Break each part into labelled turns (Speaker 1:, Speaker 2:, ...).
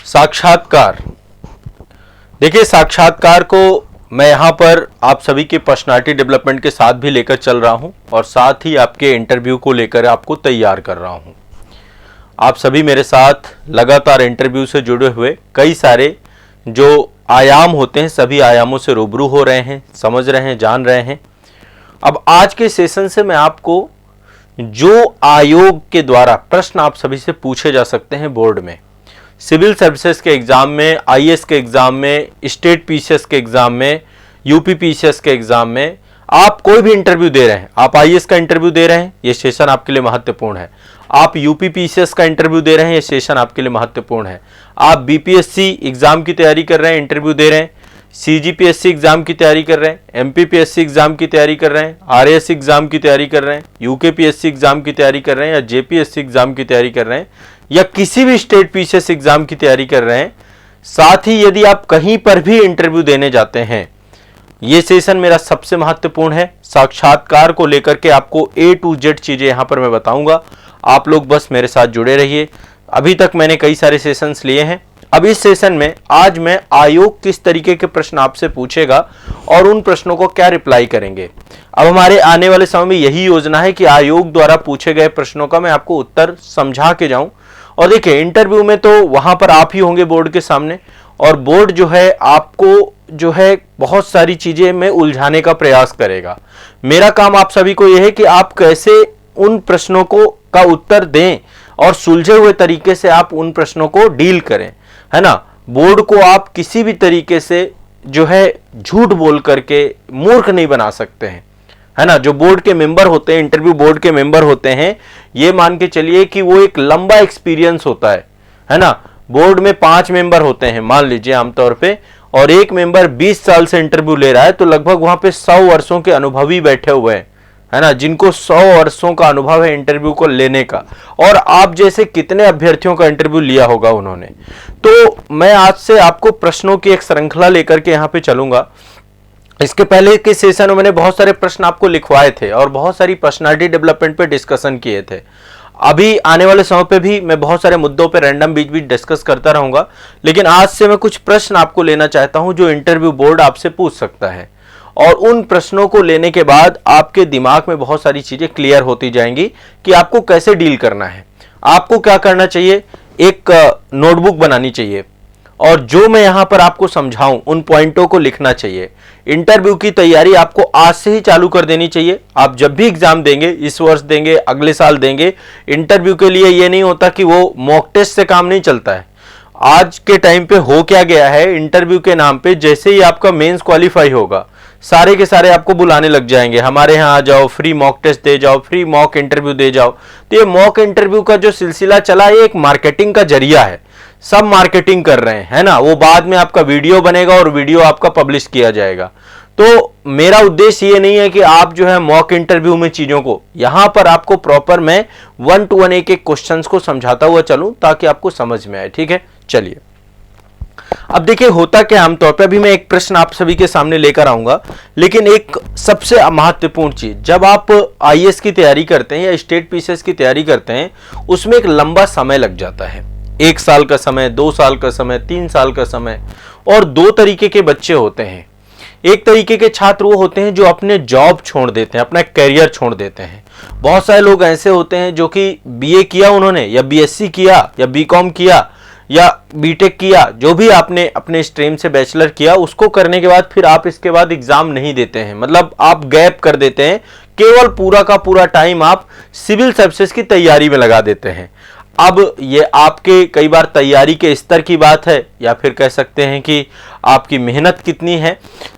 Speaker 1: साक्षात्कार। देखिए, साक्षात्कार को मैं यहाँ पर आप सभी के पर्सनालिटी डेवलपमेंट के साथ भी लेकर चल रहा हूँ और साथ ही आपके इंटरव्यू को लेकर आपको तैयार कर रहा हूँ। आप सभी मेरे साथ लगातार इंटरव्यू से जुड़े हुए कई सारे जो आयाम होते हैं सभी आयामों से रूबरू हो रहे हैं, समझ रहे हैं, जान रहे हैं। अब आज के सेशन से मैं आपको जो आयोग के द्वारा प्रश्न आप सभी से पूछे जा सकते हैं बोर्ड में, सिविल सर्विसेज के एग्जाम में, आईएएस के एग्जाम में, स्टेट पीसीएस के एग्जाम में, यूपी पीसीएस के एग्जाम में, आप कोई भी इंटरव्यू दे रहे हैं, आप आईएएस का इंटरव्यू दे रहे हैं, ये सेशन आपके लिए महत्वपूर्ण है। आप यूपी पीसीएस का इंटरव्यू दे रहे हैं, ये सेशन आपके लिए महत्वपूर्ण है। आप बीपीएससी एग्जाम की तैयारी कर रहे हैं, इंटरव्यू दे रहे हैं, सीजीपीएससी एग्जाम की तैयारी कर रहे हैं, एमपीपीएससी एग्जाम की तैयारी कर रहे हैं, आरएएस एग्जाम की तैयारी कर रहे हैं, यूकेपीएससी एग्जाम की तैयारी कर रहे हैं, या जेपीएससी एग्जाम की तैयारी कर रहे हैं, या किसी भी स्टेट पीसीएस एग्जाम की तैयारी कर रहे हैं। साथ ही यदि आप कहीं पर भी इंटरव्यू देने जाते हैं, ये सेशन मेरा सबसे महत्वपूर्ण है। साक्षात्कार को लेकर के आपको A to Z चीजें यहां पर मैं बताऊंगा। आप लोग बस मेरे साथ जुड़े रहिए। अभी तक मैंने कई सारे सेशंस लिए हैं। अब इस सेशन में आज मैं आयोग किस तरीके के प्रश्न आपसे पूछेगा और उन प्रश्नों को क्या रिप्लाई करेंगे। अब हमारे आने वाले समय में यही योजना है कि आयोग द्वारा पूछे गए प्रश्नों का मैं आपको उत्तर समझा के जाऊं। और देखिए, इंटरव्यू में तो वहां पर आप ही होंगे बोर्ड के सामने, और बोर्ड जो है आपको जो है बहुत सारी चीजें में उलझाने का प्रयास करेगा। मेरा काम आप सभी को यह है कि आप कैसे उन प्रश्नों को का उत्तर दें और सुलझे हुए तरीके से आप उन प्रश्नों को डील करें, है ना। बोर्ड को आप किसी भी तरीके से जो है झूठ बोल करके मूर्ख नहीं बना सकते हैं, है ना। जो बोर्ड के मेंबर होते हैं, इंटरव्यू बोर्ड के मेंबर होते हैं, ये मान के चलिए कि वो एक लंबा एक्सपीरियंस होता है ना। बोर्ड में 5 मेंबर होते हैं मान लीजिए आमतौर पे, और एक मेंबर 20 साल से इंटरव्यू ले रहा है, तो लगभग वहां पे 100 वर्षों के अनुभवी बैठे हुए हैं, है ना, जिनको 100 वर्षों का अनुभव है इंटरव्यू को लेने का। और आप जैसे कितने अभ्यर्थियों का इंटरव्यू लिया होगा उन्होंने। तो मैं आज से आपको प्रश्नों की एक श्रृंखला लेकर के यहाँ पे चलूंगा। इसके पहले के सेशन में मैंने बहुत सारे प्रश्न आपको लिखवाए थे और बहुत सारी पर्सनालिटी डेवलपमेंट पे डिस्कशन किए थे। अभी आने वाले समय पे भी मैं बहुत सारे मुद्दों पे रैंडम बीच बीच डिस्कस करता रहूंगा, लेकिन आज से मैं कुछ प्रश्न आपको लेना चाहता हूं जो इंटरव्यू बोर्ड आपसे पूछ सकता है। और उन प्रश्नों को लेने के बाद आपके दिमाग में बहुत सारी चीजें क्लियर होती जाएंगी कि आपको कैसे डील करना है। आपको क्या करना चाहिए, एक नोटबुक बनानी चाहिए और जो मैं यहां पर आपको समझाऊं उन पॉइंटों को लिखना चाहिए। इंटरव्यू की तैयारी आपको आज से ही चालू कर देनी चाहिए। आप जब भी एग्जाम देंगे, इस वर्ष देंगे, अगले साल देंगे, इंटरव्यू के लिए ये नहीं होता कि वो मॉक टेस्ट से काम नहीं चलता है। आज के टाइम पे हो क्या गया है, इंटरव्यू के नाम पे जैसे ही आपका मेंस क्वालिफाई होगा, सारे के सारे आपको बुलाने लग जाएंगे, हमारे यहाँ आ जाओ, फ्री मॉक टेस्ट दे जाओ, फ्री मॉक इंटरव्यू दे जाओ। तो ये मॉक इंटरव्यू का जो सिलसिला चला, ये एक मार्केटिंग का जरिया है। सब मार्केटिंग कर रहे हैं, है ना। वो बाद में आपका वीडियो बनेगा और वीडियो आपका पब्लिश किया जाएगा। तो मेरा उद्देश्य ये नहीं है कि आप जो है मॉक इंटरव्यू में चीजों को, यहां पर आपको प्रॉपर मैं 1 to 1 एक क्वेश्चंस को समझाता हुआ चलूं ताकि आपको समझ में आए। ठीक है, चलिए। अब देखिए होता क्या, आमतौर पर अभी मैं एक प्रश्न आप सभी के सामने लेकर आऊंगा, लेकिन एक सबसे महत्वपूर्ण चीज, जब आप आईएएस की तैयारी करते हैं या स्टेट पीसीएस की तैयारी करते हैं, उसमें एक लंबा समय लग जाता है। 1 साल का समय, 2 साल का समय, 3 साल का समय। और 2 तरीके के बच्चे होते हैं। एक तरीके के छात्र वो होते हैं जो अपने जॉब छोड़ देते हैं, अपना कैरियर छोड़ देते हैं। बहुत सारे लोग ऐसे होते हैं जो कि बीए किया उन्होंने, या बीएससी किया, या बीकॉम किया, या बीटेक किया, जो भी आपने अपने स्ट्रीम से बैचलर किया, उसको करने के बाद फिर आप इसके बाद एग्जाम नहीं देते हैं, मतलब आप गैप कर देते हैं। केवल पूरा का पूरा टाइम आप सिविल सर्विसेज की तैयारी में लगा देते हैं। अब ये आपके कई बार तैयारी के स्तर की बात है, या फिर कह सकते हैं कि आपकी मेहनत कितनी है,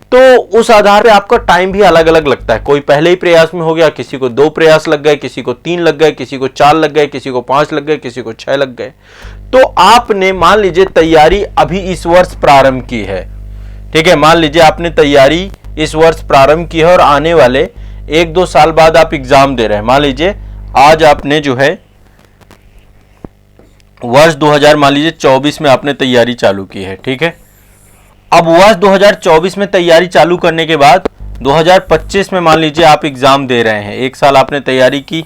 Speaker 1: तो उस आधार पे आपका टाइम भी अलग अलग लगता है। कोई पहले ही प्रयास में हो गया, किसी को 2 प्रयास लग गए, किसी को 3 लग गए, किसी को 4 लग गए, किसी को 5 लग गए, किसी को 6 लग गए। तो आपने मान लीजिए तैयारी अभी इस वर्ष प्रारंभ की है, ठीक है, मान लीजिए आपने तैयारी इस वर्ष प्रारंभ की है और आने वाले 1-2 साल बाद आप एग्जाम दे रहे हैं। मान लीजिए आज आपने जो है वर्ष 2000 मान लीजिए 24 में आपने तैयारी चालू की है, ठीक है। अब वर्ष 2024 में तैयारी चालू करने के बाद 2025 में मान लीजिए आप एग्जाम दे रहे हैं। 1 साल आपने तैयारी की,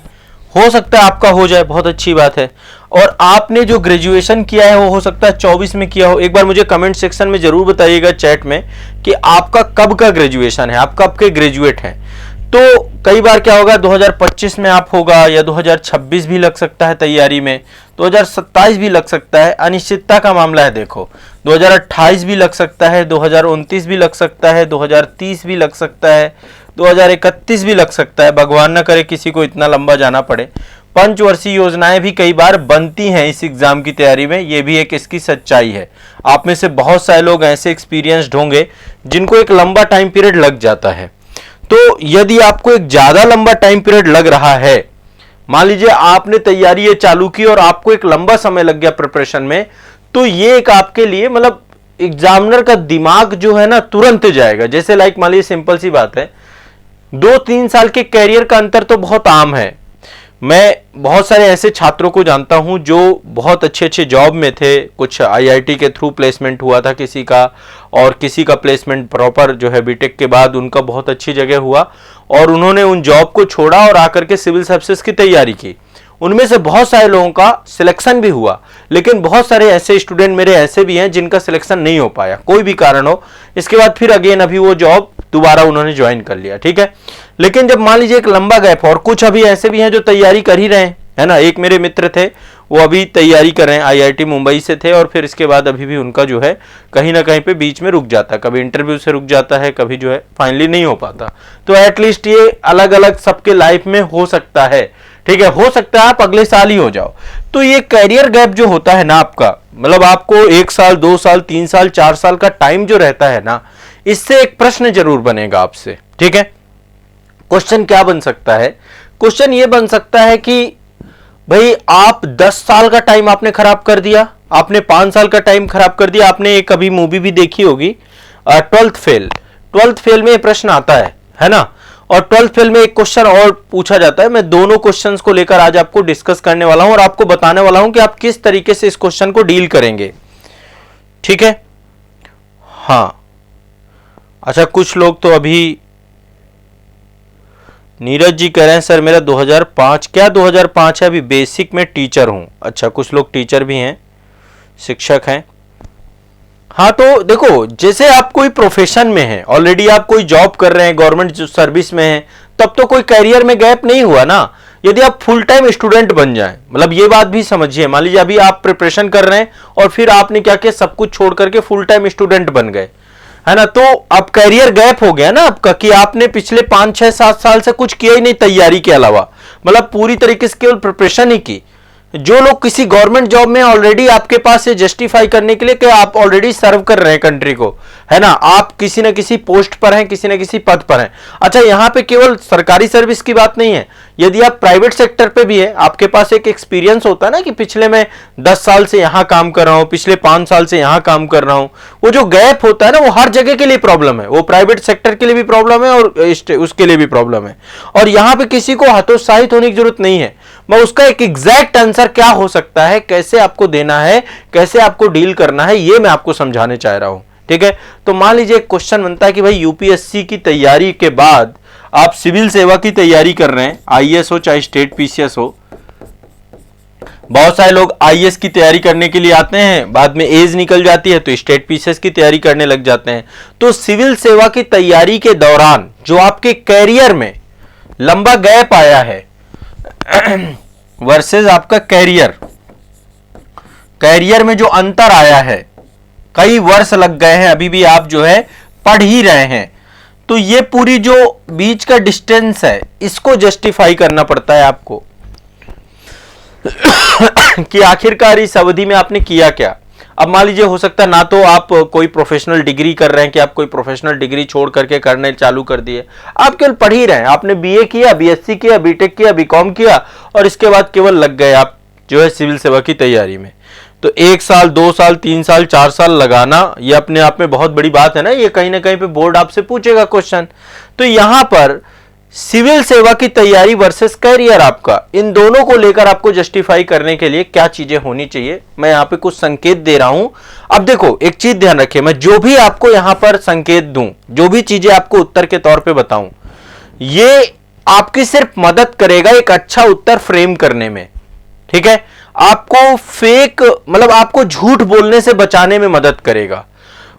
Speaker 1: हो सकता है आपका हो जाए, बहुत अच्छी बात है। और आपने जो ग्रेजुएशन किया है वो हो सकता है 24 में किया हो। एक बार मुझे कमेंट सेक्शन में जरूर बताइएगा चैट में कि आपका कब का ग्रेजुएशन है, आप कब के ग्रेजुएट हैं। तो कई बार क्या होगा 2025 में आप होगा, या 2026 भी लग सकता है तैयारी में, 2027 भी लग सकता है, अनिश्चितता का मामला है। देखो 2028 भी लग सकता है, 2029 भी लग सकता है, 2030 भी लग सकता है, 2031 भी लग सकता है। भगवान न करे किसी को इतना लंबा जाना पड़े। पंचवर्षीय योजनाएं भी कई बार बनती हैं इस एग्जाम की तैयारी में, ये भी एक इसकी सच्चाई है। आप में से बहुत सारे लोग ऐसे एक्सपीरियंस्ड होंगे जिनको एक लंबा टाइम पीरियड लग जाता है। तो यदि आपको एक ज्यादा लंबा टाइम पीरियड लग रहा है, मान लीजिए आपने तैयारी ये चालू की और आपको एक लंबा समय लग गया प्रिपरेशन में, तो ये एक आपके लिए मतलब एग्जामिनर का दिमाग जो है ना तुरंत जाएगा। जैसे लाइक मान लीजिए सिंपल सी बात है, 2-3 साल के कैरियर का अंतर तो बहुत आम है। मैं बहुत सारे ऐसे छात्रों को जानता हूं जो बहुत अच्छे अच्छे जॉब में थे, कुछ आईआईटी के थ्रू प्लेसमेंट हुआ था किसी का, और किसी का प्लेसमेंट प्रॉपर जो है बीटेक के बाद उनका बहुत अच्छी जगह हुआ, और उन्होंने उन जॉब को छोड़ा और आकर के सिविल सर्विसेज की तैयारी की। उनमें से बहुत सारे लोगों का सिलेक्शन भी हुआ, लेकिन बहुत सारे ऐसे स्टूडेंट मेरे ऐसे भी हैं जिनका सिलेक्शन नहीं हो पाया, कोई भी कारण हो। इसके बाद फिर अगेन अभी वो जॉब दोबारा उन्होंने ज्वाइन कर लिया, ठीक है। लेकिन जब मान लीजिए एक लंबा गैप, और कुछ अभी ऐसे भी हैं जो तैयारी कर ही रहे हैं, है ना। एक मेरे मित्र थे, वो अभी तैयारी कर रहे हैं, आईआईटी मुंबई से थे, और फिर इसके बाद अभी भी उनका जो है कहीं ना कहीं पे बीच में रुक जाता है, कभी इंटरव्यू से रुक जाता है, कभी जो है फाइनली नहीं हो पाता। तो एटलीस्ट ये अलग अलग सबके लाइफ में हो सकता है, ठीक है। हो सकता है आप अगले साल ही हो जाओ। तो ये कैरियर गैप जो होता है ना आपका, मतलब आपको 1 साल 2 साल 3 साल 4 साल का टाइम जो रहता है ना, इससे एक प्रश्न जरूर बनेगा आपसे, ठीक है। क्वेश्चन क्या बन सकता है? क्वेश्चन ये बन सकता है कि भाई आप 10 साल का टाइम आपने खराब कर दिया, आपने 5 साल का टाइम खराब कर दिया। आपने एक अभी मूवी भी देखी होगी 12th फेल में ये प्रश्न आता है ना। और 12th फेल में एक क्वेश्चन और पूछा जाता है। मैं दोनों क्वेश्चंस को लेकर आज आपको डिस्कस करने वाला हूं और आपको बताने वाला हूं कि आप किस तरीके से इस क्वेश्चन को डील करेंगे, ठीक है। हाँ अच्छा, कुछ लोग तो अभी नीरज जी कह रहे हैं सर मेरा 2005, क्या 2005 है? अभी बेसिक में टीचर हूं। अच्छा, कुछ लोग टीचर भी हैं, शिक्षक हैं। हाँ तो देखो, जैसे आप कोई प्रोफेशन में हैं, ऑलरेडी आप कोई जॉब कर रहे हैं, गवर्नमेंट सर्विस में हैं, तब तो कोई करियर में गैप नहीं हुआ ना। यदि आप फुल टाइम स्टूडेंट बन जाएं, मतलब ये बात भी समझिए, मान लीजिए अभी आप प्रिपरेशन कर रहे हैं और फिर आपने क्या किया, सब कुछ छोड़ करके फुल टाइम स्टूडेंट बन गए, है ना। तो अब करियर गैप हो गया ना आपका, कि आपने पिछले 5, 6, 7 साल से कुछ किया ही नहीं तैयारी के अलावा, मतलब पूरी तरीके से केवल प्रिपरेशन ही की। जो लोग किसी गवर्नमेंट जॉब में ऑलरेडी आपके पास से जस्टिफाई करने के लिए कि आप ऑलरेडी सर्व कर रहे हैं कंट्री को, है ना, आप किसी न किसी पोस्ट पर हैं, किसी न किसी पद पर हैं। अच्छा, यहां पे केवल सरकारी सर्विस की बात नहीं है, यदि आप प्राइवेट सेक्टर पे भी है, आपके पास एक एक्सपीरियंस होता है ना कि पिछले मैं 10 साल से यहां काम कर रहा हूं, पिछले 5 साल से यहां काम कर रहा हूं, वो जो गैप होता है ना, वो हर जगह के लिए प्रॉब्लम है। वो प्राइवेट सेक्टर के लिए भी प्रॉब्लम है और उसके लिए भी प्रॉब्लम है। और यहां पे किसी को हतोत्साहित होने की जरूरत नहीं है। मैं उसका एक एग्जैक्ट आंसर क्या हो सकता है, कैसे आपको देना है, कैसे आपको डील करना है, ये मैं आपको समझाने चाह रहा हूं, ठीक है। तो मान लीजिए एक क्वेश्चन बनता है कि भाई यूपीएससी की तैयारी के बाद आप सिविल सेवा की तैयारी कर रहे हैं, आईएएस हो चाहे स्टेट पीसीएस हो। बहुत सारे लोग आईएएस की तैयारी करने के लिए आते हैं, बाद में एज निकल जाती है तो स्टेट पीसीएस की तैयारी करने लग जाते हैं। तो सिविल सेवा की तैयारी के दौरान जो आपके कैरियर में लंबा गैप आया है वर्सेस आपका कैरियर में जो अंतर आया है, कई वर्ष लग गए हैं, अभी भी आप जो है पढ़ ही रहे हैं, तो ये पूरी जो बीच का डिस्टेंस है इसको जस्टिफाई करना पड़ता है आपको कि आखिरकार इस अवधि में आपने किया क्या। अब मान लीजिए हो सकता है ना तो आप कोई प्रोफेशनल डिग्री कर रहे हैं कि आप कोई प्रोफेशनल डिग्री छोड़ करके करने चालू कर दिए, आप केवल पढ़ ही रहे हैं, आपने बीए किया, बीएससी किया, बीटेक किया, बीकॉम किया और इसके बाद केवल लग गए आप जो है सिविल सेवा की तैयारी में। तो 1 साल 2 साल 3 साल 4 साल लगाना ये अपने आप में बहुत बड़ी बात है ना। ये कहीं ना कहीं पे बोर्ड आपसे पूछेगा क्वेश्चन। तो यहां पर सिविल सेवा की तैयारी वर्सेस कैरियर, आपका इन दोनों को लेकर आपको जस्टिफाई करने के लिए क्या चीजें होनी चाहिए, मैं यहां पे कुछ संकेत दे रहा हूं। अब देखो एक चीज ध्यान रखिए, मैं जो भी आपको यहां पर संकेत दूं, जो भी चीजें आपको उत्तर के तौर पे बताऊं, ये आपकी सिर्फ मदद करेगा एक अच्छा उत्तर फ्रेम करने में, ठीक है। आपको फेक मतलब आपको झूठ बोलने से बचाने में मदद करेगा।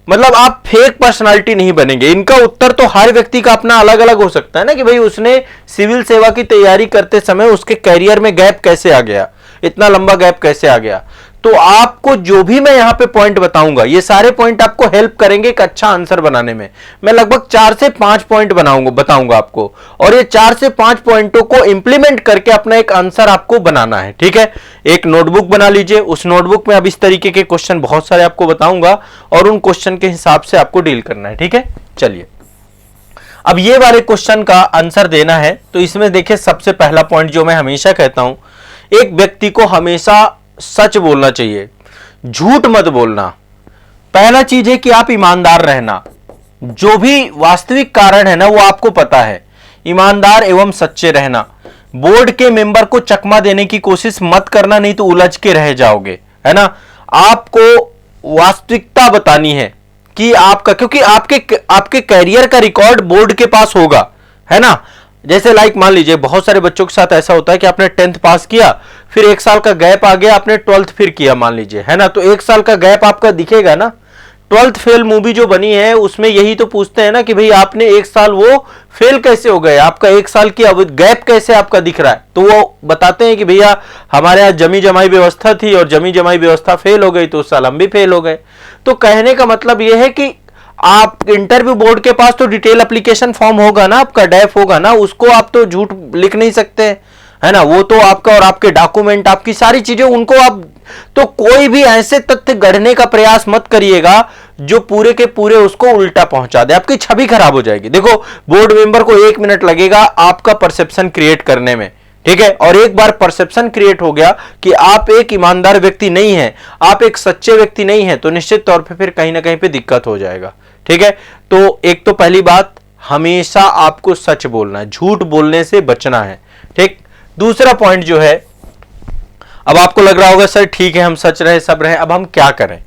Speaker 1: मतलब आप फेक पर्सनालिटी नहीं बनेंगे। इनका उत्तर तो हर व्यक्ति का अपना अलग अलग हो सकता है ना, कि भाई उसने सिविल सेवा की तैयारी करते समय उसके करियर में गैप कैसे आ गया, इतना लंबा गैप कैसे आ गया। तो आपको जो भी मैं यहां पे पॉइंट बताऊंगा, ये सारे पॉइंट आपको हेल्प करेंगे एक अच्छा आंसर बनाने में। मैं लगभग 4 से 5 पॉइंट बताऊंगा आपको, और ये 4 से 5 पॉइंटों को इंप्लीमेंट करके अपना एक आंसर आपको बनाना है, ठीक है। एक नोटबुक बना लीजिए, उस नोटबुक में अब इस तरीके के क्वेश्चन बहुत सारे आपको बताऊंगा और उन क्वेश्चन के हिसाब से आपको डील करना है, ठीक है। चलिए, अब ये वाले क्वेश्चन का आंसर देना है। तो इसमें देखिए, सबसे पहला पॉइंट जो मैं हमेशा कहता हूं, एक व्यक्ति को हमेशा सच बोलना चाहिए, झूठ मत बोलना। पहला चीज है कि आप ईमानदार रहना। जो भी वास्तविक कारण है ना वो आपको पता है। ईमानदार एवं सच्चे रहना। बोर्ड के मेंबर को चकमा देने की कोशिश मत करना, नहीं तो उलझ के रह जाओगे, है ना। आपको वास्तविकता बतानी है कि आपका, क्योंकि आपके करियर का रिकॉर्ड बोर्ड के पास होगा, है ना। जैसे लाइक मान लीजिए बहुत सारे बच्चों के साथ ऐसा होता है कि आपने 10th पास किया, फिर 1 साल का गैप आ गया, आपने 12th फिर किया मान लीजिए, है ना। तो 1 साल का गैप आपका दिखेगा ना। 12th फेल मूवी जो बनी है उसमें यही तो पूछते हैं ना कि भाई आपने 1 साल वो फेल कैसे हो गए, आपका 1 साल की गैप कैसे आपका दिख रहा है। तो वो बताते हैं कि भैया हमारे यहाँ जमी जमाई व्यवस्था थी और जमी जमाई व्यवस्था फेल हो गई, तो उस साल हम भी फेल हो गए। तो कहने का मतलब यह है कि आप इंटरव्यू बोर्ड के पास तो डिटेल एप्लीकेशन फॉर्म होगा ना, आपका डैफ होगा ना, उसको आप तो झूठ लिख नहीं सकते, है ना। वो तो आपका और आपके डॉक्यूमेंट, आपकी सारी चीजें उनको आप, तो कोई भी ऐसे तथ्य गढ़ने का प्रयास मत करिएगा जो पूरे के पूरे उसको उल्टा पहुंचा दे, आपकी छवि खराब हो जाएगी। देखो, बोर्ड मेंबर को 1 मिनट लगेगा आपका परसेप्शन क्रिएट करने में, ठीक है। और एक बार परसेप्शन क्रिएट हो गया कि आप एक ईमानदार व्यक्ति नहीं है, आप एक सच्चे व्यक्ति नहीं है, तो निश्चित तौर पे फिर कहीं ना कहीं पे दिक्कत हो जाएगा, ठीक है। तो एक तो पहली बात, हमेशा आपको सच बोलना है, झूठ बोलने से बचना है, ठीक। दूसरा पॉइंट जो है, अब आपको लग रहा होगा सर ठीक है हम सच रहे सब रहे, अब हम क्या करें।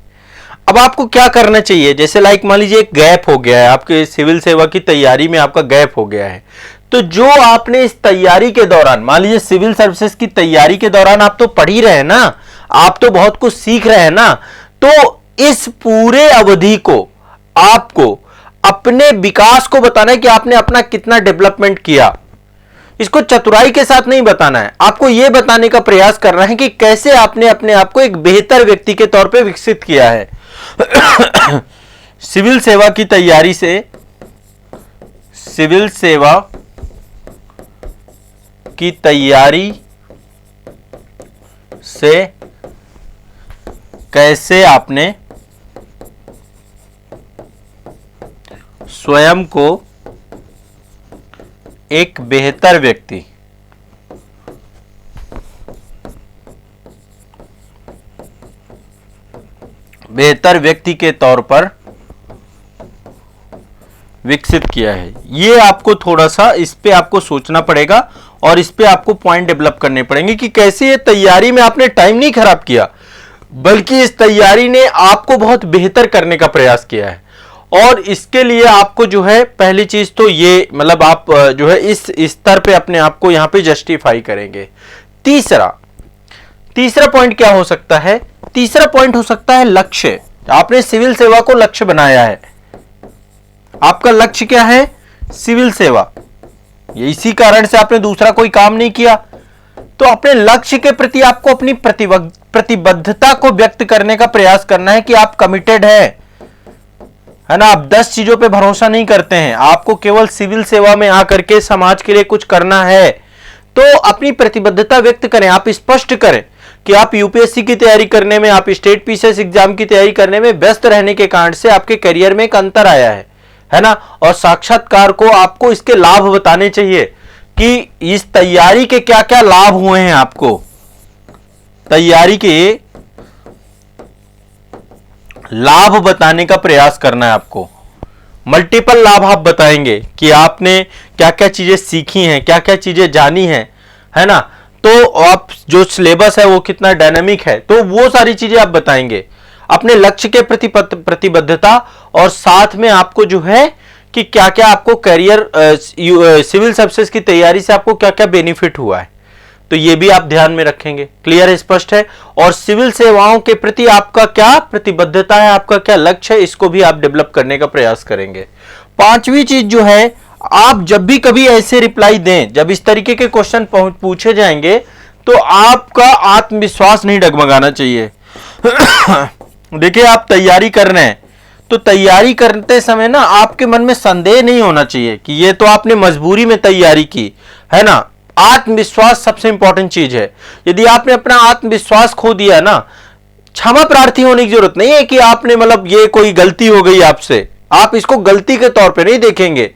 Speaker 1: अब आपको क्या करना चाहिए, जैसे लाइक मान लीजिए एक गैप हो गया है, आपके सिविल सेवा की तैयारी में आपका गैप हो गया है, तो जो आपने इस तैयारी के दौरान, मान लीजिए सिविल सर्विसेज की तैयारी के दौरान आप तो पढ़ ही रहे हैं ना, आप तो बहुत कुछ सीख रहे हैं ना, तो इस पूरे अवधि को आपको अपने विकास को बताना है कि आपने अपना कितना डेवलपमेंट किया। इसको चतुराई के साथ नहीं बताना है, आपको यह बताने का प्रयास करना है कि कैसे आपने अपने आप को एक बेहतर व्यक्ति के तौर पे विकसित किया है। सिविल सेवा की तैयारी से, सिविल सेवा की तैयारी से कैसे आपने स्वयं को एक बेहतर व्यक्ति, बेहतर व्यक्ति के तौर पर विकसित किया है। ये आपको थोड़ा सा इस पे आपको सोचना पड़ेगा और इस पे आपको पॉइंट डेवलप करने पड़ेंगे कि कैसे ये तैयारी में आपने टाइम नहीं खराब किया, बल्कि इस तैयारी ने आपको बहुत बेहतर करने का प्रयास किया है। और इसके लिए आपको जो है पहली चीज तो ये, मतलब आप जो है इस स्तर पे अपने आप को यहां पे जस्टिफाई करेंगे। तीसरा पॉइंट क्या हो सकता है, तीसरा पॉइंट हो सकता है लक्ष्य। आपने सिविल सेवा को लक्ष्य बनाया है, आपका लक्ष्य क्या है, सिविल सेवा, ये इसी कारण से आपने दूसरा कोई काम नहीं किया। तो अपने लक्ष्य के प्रति आपको अपनी प्रतिबद्धता को व्यक्त करने का प्रयास करना है कि आप कमिटेड है ना। आप 10 चीजों पे भरोसा नहीं करते हैं, आपको केवल सिविल सेवा में आकर के समाज के लिए कुछ करना है। तो अपनी प्रतिबद्धता व्यक्त करें, आप स्पष्ट करें कि आप यूपीएससी की तैयारी करने में, आप स्टेट पीसीएस एग्जाम की तैयारी करने में व्यस्त रहने के कारण से आपके करियर में एक अंतर आया है ना। और साक्षात्कार को आपको इसके लाभ बताने चाहिए कि इस तैयारी के क्या क्या लाभ हुए हैं, आपको तैयारी के लाभ बताने का प्रयास करना है। आपको मल्टीपल लाभ आप बताएंगे कि आपने क्या क्या चीजें सीखी हैं, क्या क्या चीजें जानी हैं, है ना। तो आप जो सिलेबस है वो कितना डायनामिक है, तो वो सारी चीजें आप बताएंगे। अपने लक्ष्य के प्रति प्रतिबद्धता, और साथ में आपको जो है कि क्या क्या आपको करियर सिविल सर्विसेज की तैयारी से आपको क्या क्या बेनिफिट हुआ है, तो ये भी आप ध्यान में रखेंगे। क्लियर है, स्पष्ट है। और सिविल सेवाओं के प्रति आपका क्या प्रतिबद्धता है, आपका क्या लक्ष्य है, इसको भी आप डेवलप करने का प्रयास करेंगे। पांचवी चीज जो है, आप जब भी कभी ऐसे रिप्लाई दें, जब इस तरीके के क्वेश्चन पूछे जाएंगे, तो आपका आत्मविश्वास नहीं डगमगाना चाहिए। देखिए, आप तैयारी कर रहे हैं तो तैयारी करते समय ना आपके मन में संदेह नहीं होना चाहिए कि ये तो आपने मजबूरी में तैयारी की है ना। आत्मविश्वास सबसे इंपॉर्टेंट चीज है। यदि आपने अपना आत्मविश्वास खो दिया ना, क्षमा प्रार्थी होने की जरूरत नहीं है कि आपने मतलब ये कोई गलती हो गई आपसे, आप इसको गलती के तौर पे नहीं देखेंगे,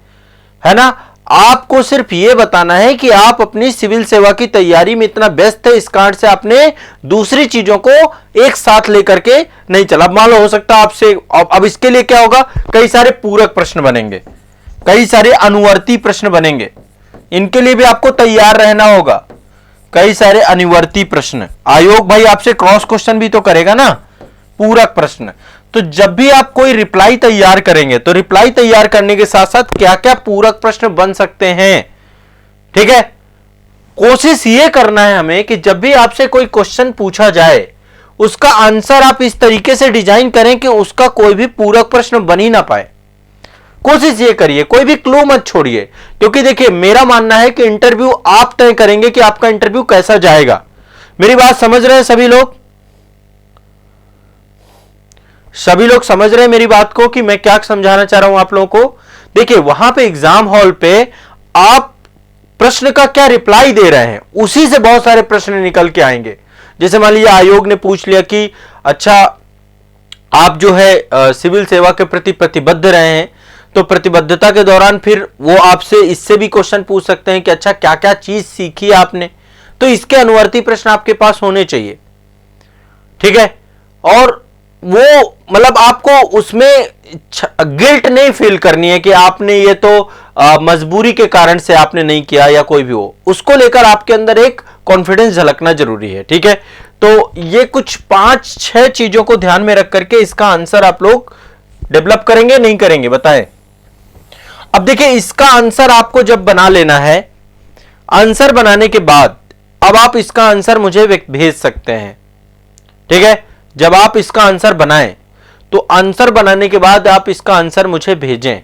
Speaker 1: है ना। आपको सिर्फ ये बताना है कि आप अपनी सिविल सेवा की तैयारी में इतना व्यस्त है, इस कारण से आपने दूसरी चीजों को एक साथ लेकर के नहीं चला। अब मान लो हो सकता है आपसे, अब इसके लिए क्या होगा, कई सारे पूरक प्रश्न बनेंगे, कई सारे अनुवर्ती प्रश्न बनेंगे, इनके लिए भी आपको तैयार रहना होगा। कई सारे अनुवर्ती प्रश्न, आयोग भाई आपसे क्रॉस क्वेश्चन भी तो करेगा ना, पूरक प्रश्न। तो जब भी आप कोई रिप्लाई तैयार करेंगे तो रिप्लाई तैयार करने के साथ साथ क्या क्या पूरक प्रश्न बन सकते हैं, ठीक है। कोशिश यह करना है हमें कि जब भी आपसे कोई क्वेश्चन पूछा जाए, उसका आंसर आप इस तरीके से डिजाइन करें कि उसका कोई भी पूरक प्रश्न बन ही ना पाए। कोशिश ये करिए, कोई भी क्लू मत छोड़िए, क्योंकि देखिए मेरा मानना है कि इंटरव्यू आप तय करेंगे कि आपका इंटरव्यू कैसा जाएगा। मेरी बात समझ रहे हैं सभी लोग? सभी लोग समझ रहे हैं मेरी बात को कि मैं क्या समझाना चाह रहा हूं आप लोगों को? देखिए, वहां पे एग्जाम हॉल पे आप प्रश्न का क्या रिप्लाई दे रहे हैं, उसी से बहुत सारे प्रश्न निकल के आएंगे। जैसे मान लीजिए आयोग ने पूछ लिया कि अच्छा आप जो है सिविल सेवा के प्रति प्रतिबद्ध रहे हैं, तो प्रतिबद्धता के दौरान फिर वो आपसे इससे भी क्वेश्चन पूछ सकते हैं कि अच्छा क्या क्या चीज सीखी आपने, तो इसके अनुवर्ती प्रश्न आपके पास होने चाहिए, ठीक है। और वो मतलब आपको उसमें गिल्ट नहीं फील करनी है कि आपने ये तो मजबूरी के कारण से आपने नहीं किया या कोई भी हो, उसको लेकर आपके अंदर एक कॉन्फिडेंस झलकना जरूरी है, ठीक है। तो ये कुछ 5-6 चीजों को ध्यान में रख करके इसका आंसर आप लोग डेवलप करेंगे, नहीं करेंगे, बताएं। अब देखिए, इसका आंसर आपको जब बना लेना है, आंसर बनाने के बाद अब आप इसका आंसर मुझे भेज सकते हैं, ठीक है। जब आप इसका आंसर बनाएं तो आंसर बनाने के बाद आप इसका आंसर मुझे भेजें।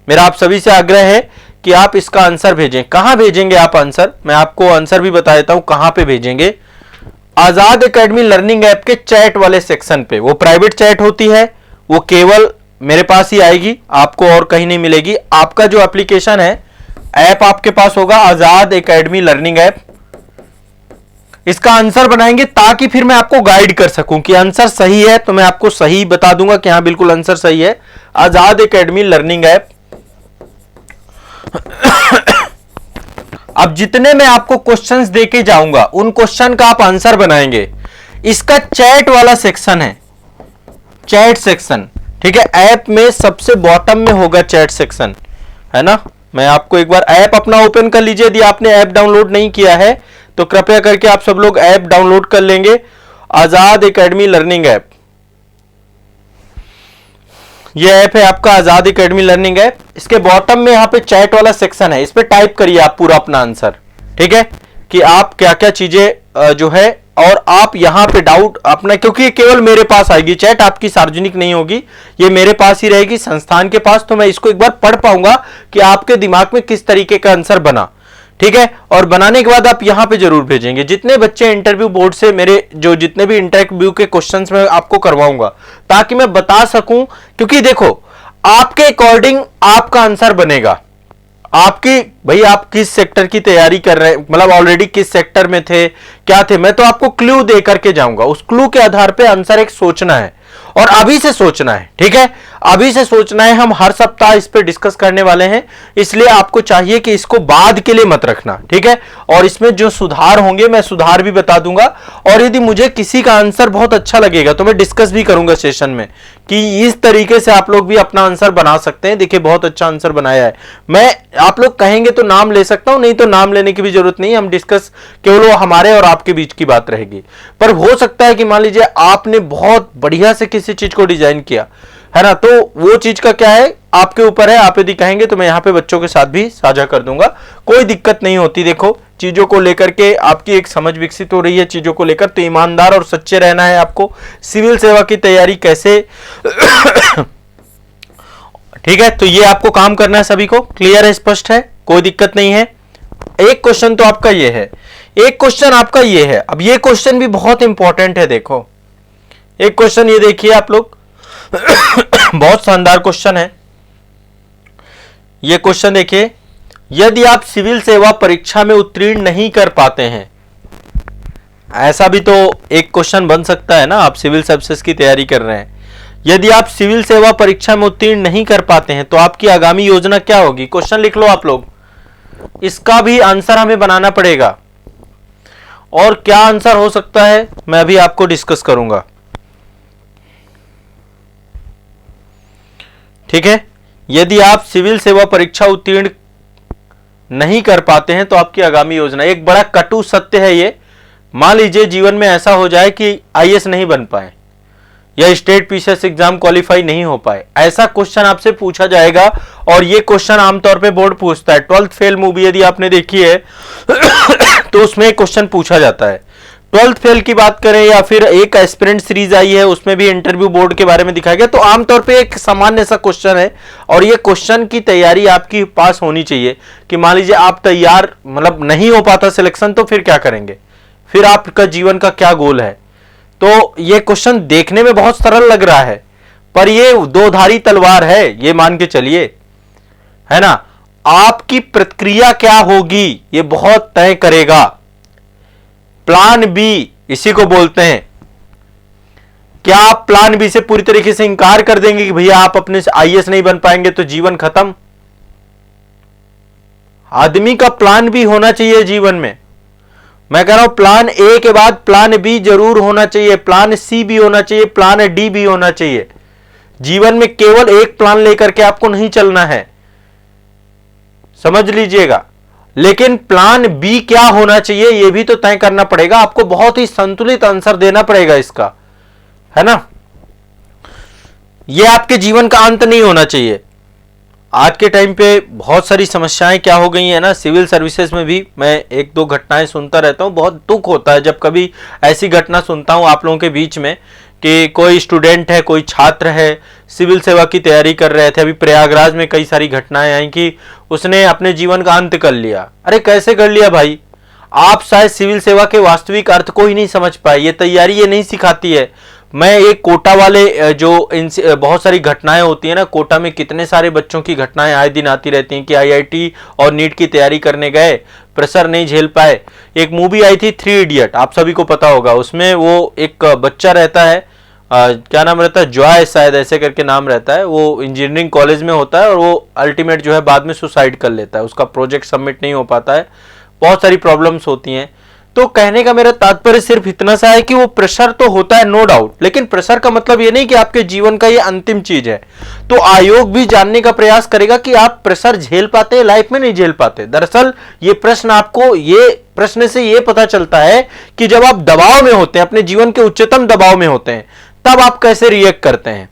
Speaker 1: मेरा आप सभी से आग्रह है कि आप इसका आंसर भेजें। कहां भेजेंगे आप आंसर, मैं आपको आंसर भी बता देता हूं कहां पे भेजेंगे। आजाद एकेडमी लर्निंग ऐप के चैट वाले सेक्शन पे, वो प्राइवेट चैट होती है, वो केवल मेरे पास ही आएगी, आपको और कहीं नहीं मिलेगी। आपका जो एप्लीकेशन है, ऐप आपके पास होगा आजाद एकेडमी लर्निंग ऐप, इसका आंसर बनाएंगे ताकि फिर मैं आपको गाइड कर सकूं कि आंसर सही है तो मैं आपको सही बता दूंगा कि हाँ बिल्कुल आंसर सही है। आजाद एकेडमी लर्निंग ऐप। अब जितने मैं आपको क्वेश्चंस देके जाऊंगा उन क्वेश्चन का आप आंसर बनाएंगे। इसका चैट वाला सेक्शन है, चैट सेक्शन, ठीक है। ऐप में सबसे बॉटम में होगा चैट सेक्शन, है ना। मैं आपको एक बार ऐप अपना ओपन कर लीजिए, यदि आपने ऐप डाउनलोड नहीं किया है तो कृपया करके आप सब लोग ऐप डाउनलोड कर लेंगे, आजाद एकेडमी लर्निंग ऐप। ये ऐप है आपका आजाद एकेडमी लर्निंग ऐप। इसके बॉटम में यहां पे चैट वाला सेक्शन है, इस पे टाइप करिए आप पूरा अपना आंसर, ठीक है, कि आप क्या क्या चीजें जो है, और आप यहां पे डाउट अपना, क्योंकि ये केवल मेरे पास आएगी, चैट आपकी सार्वजनिक नहीं होगी, ये मेरे पास ही रहेगी, संस्थान के पास, तो मैं इसको एक बार पढ़ पाऊंगा कि आपके दिमाग में किस तरीके का आंसर बना, ठीक है। और बनाने के बाद आप यहां पे जरूर भेजेंगे। जितने बच्चे इंटरव्यू बोर्ड से मेरे जो जितने भी इंटरव्यू के क्वेश्चंस मैं आपको करवाऊंगा, ताकि मैं बता सकूं, क्योंकि देखो आपके अकॉर्डिंग आपका आंसर बनेगा। आपकी भाई आप किस सेक्टर की तैयारी कर रहे हैं, मतलब ऑलरेडी किस सेक्टर में थे, क्या थे, मैं तो आपको क्लू दे करके जाऊंगा, उस क्लू के आधार पे आंसर एक सोचना है, और अभी से सोचना है, ठीक है, अभी से सोचना है। हम हर सप्ताह इस पे डिस्कस करने वाले हैं, इसलिए आपको चाहिए कि इसको बाद के लिए मत रखना, ठीक है। और इसमें जो सुधार होंगे मैं सुधार भी बता दूंगा, और यदि मुझे किसी का आंसर बहुत अच्छा लगेगा तो मैं डिस्कस भी करूंगा सेशन में कि इस तरीके से आप लोग भी अपना आंसर बना सकते हैं। देखिए बहुत अच्छा आंसर बनाया है, मैं आप लोग कहेंगे तो नाम ले सकता हूं, नहीं तो नाम लेने की भी जरूरत नहीं, हम डिस्कस केवल वो हमारे और आपके बीच की बात रहेगी। पर हो सकता है कि मान लीजिए आपने बहुत बढ़िया से किसी चीज को डिजाइन किया, है ना, तो वो चीज का क्या है आपके ऊपर है। आप यदि कहेंगे तो मैं यहाँ पे बच्चों के साथ भी साझा कर दूंगा, कोई दिक्कत नहीं होती। देखो चीजों को लेकर के आपकी एक समझ विकसित हो रही है चीजों को लेकर, तो ईमानदार और सच्चे रहना है आपको। सिविल सेवा की तैयारी कैसे ठीक है, तो ये आपको काम करना है, सभी को क्लियर है, स्पष्ट है, कोई दिक्कत नहीं है। एक क्वेश्चन तो आपका ये है, एक क्वेश्चन आपका ये है। अब ये क्वेश्चन भी बहुत इंपॉर्टेंट है। देखो एक क्वेश्चन ये देखिए आप लोग बहुत शानदार क्वेश्चन है ये क्वेश्चन। देखिए, यदि आप सिविल सेवा परीक्षा में उत्तीर्ण नहीं कर पाते हैं, ऐसा भी तो एक क्वेश्चन बन सकता है ना, आप सिविल सर्विसेज की तैयारी कर रहे हैं, यदि आप सिविल सेवा परीक्षा में उत्तीर्ण नहीं कर पाते हैं तो आपकी आगामी योजना क्या होगी। क्वेश्चन लिख लो आप लोग, इसका भी आंसर हमें बनाना पड़ेगा। और क्या आंसर हो सकता है मैं अभी आपको डिस्कस करूंगा, ठीक है। यदि आप सिविल सेवा परीक्षा उत्तीर्ण नहीं कर पाते हैं तो आपकी आगामी योजना, एक बड़ा कटु सत्य है ये। मान लीजिए जीवन में ऐसा हो जाए कि आईएएस नहीं बन पाए या स्टेट पीसीएस एग्जाम क्वालिफाई नहीं हो पाए, ऐसा क्वेश्चन आपसे पूछा जाएगा। और ये क्वेश्चन आमतौर पे बोर्ड पूछता है। 12th फेल मूवी यदि आपने देखी है तो उसमें क्वेश्चन पूछा जाता है। 12th फेल की बात करें या फिर एक एस्पिरेंट सीरीज आई है उसमें भी इंटरव्यू बोर्ड के बारे में दिखाया गया, तो आमतौर पे एक सामान्य सा क्वेश्चन है। और ये क्वेश्चन की तैयारी आपकी पास होनी चाहिए कि मान लीजिए आप तैयार मतलब नहीं हो पाता सिलेक्शन, तो फिर क्या करेंगे, फिर आपका जीवन का क्या गोल है। तो ये क्वेश्चन देखने में बहुत सरल लग रहा है पर ये दोधारी तलवार है, ये मान के चलिए, है ना। आपकी प्रतिक्रिया क्या होगी ये बहुत तय करेगा। प्लान बी इसी को बोलते हैं। क्या आप प्लान बी से पूरी तरीके से इंकार कर देंगे कि भैया आप अपने से आईएएस नहीं बन पाएंगे तो जीवन खत्म। आदमी का प्लान बी होना चाहिए जीवन में। मैं कह रहा हूं प्लान ए के बाद प्लान बी जरूर होना चाहिए, प्लान सी भी होना चाहिए, प्लान डी भी होना चाहिए। जीवन में केवल एक प्लान लेकर के आपको नहीं चलना है, समझ लीजिएगा। लेकिन प्लान बी क्या होना चाहिए यह भी तो तय करना पड़ेगा आपको। बहुत ही संतुलित आंसर देना पड़ेगा इसका, है ना। यह आपके जीवन का अंत नहीं होना चाहिए। आज के टाइम पे बहुत सारी समस्याएं क्या हो गई है ना, सिविल सर्विसेज में भी मैं एक दो घटनाएं सुनता रहता हूं। बहुत दुख होता है जब कभी ऐसी घटना सुनता हूं आप लोगों के बीच में कि कोई स्टूडेंट है, कोई छात्र है, सिविल सेवा की तैयारी कर रहे थे। अभी प्रयागराज में कई सारी घटनाएं आई कि उसने अपने जीवन का अंत कर लिया। अरे कैसे कर लिया भाई, आप शायद सिविल सेवा के वास्तविक अर्थ को ही नहीं समझ पाए। ये तैयारी ये नहीं सिखाती है। मैं एक कोटा वाले जो बहुत सारी घटनाएं होती है ना, कोटा में कितने सारे बच्चों की घटनाएं आए दिन आती रहती हैं कि आईआईटी और नीट की तैयारी करने गए, प्रेशर नहीं झेल पाए। एक मूवी आई थी 3 इडियट, आप सभी को पता होगा। उसमें वो एक बच्चा रहता है, क्या नाम रहता है, जॉय शायद ऐसे करके नाम रहता है। वो इंजीनियरिंग कॉलेज में होता है और वो अल्टीमेट जो है बाद में सुसाइड कर लेता है। उसका प्रोजेक्ट सबमिट नहीं हो पाता है, बहुत सारी प्रॉब्लम्स होती हैं। तो कहने का मेरा तात्पर्य सिर्फ इतना सा है कि वो प्रेशर तो होता है नो डाउट, लेकिन प्रेशर का मतलब ये नहीं कि आपके जीवन का ये अंतिम चीज है। तो आयोग भी जानने का प्रयास करेगा कि आप प्रेशर झेल पाते हैं, लाइफ में नहीं झेल पाते। दरअसल ये प्रश्न आपको, ये प्रश्न से ये पता चलता है कि जब आप दबाव में होते हैं, अपने जीवन के उच्चतम दबाव में होते हैं, तब आप कैसे रिएक्ट करते हैं।